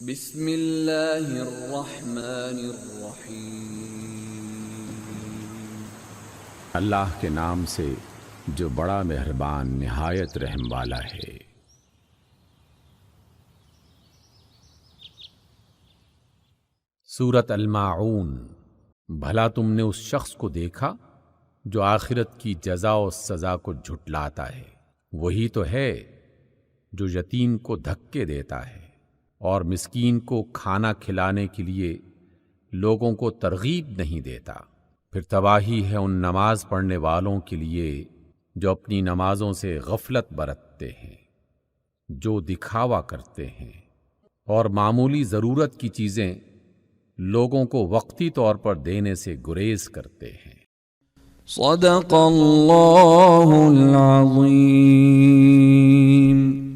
بسم اللہ الرحمن الرحیم۔ اللہ کے نام سے جو بڑا مہربان نہایت رحم والا ہے۔ سورۃ الماعون۔ بھلا تم نے اس شخص کو دیکھا جو آخرت کی جزا و سزا کو جھٹلاتا ہے؟ وہی تو ہے جو یتیم کو دھکے دیتا ہے اور مسکین کو کھانا کھلانے کے لیے لوگوں کو ترغیب نہیں دیتا۔ پھر تباہی ہے ان نماز پڑھنے والوں کے لیے جو اپنی نمازوں سے غفلت برتتے ہیں، جو دکھاوا کرتے ہیں اور معمولی ضرورت کی چیزیں لوگوں کو وقتی طور پر دینے سے گریز کرتے ہیں۔ صدق اللہ العظیم۔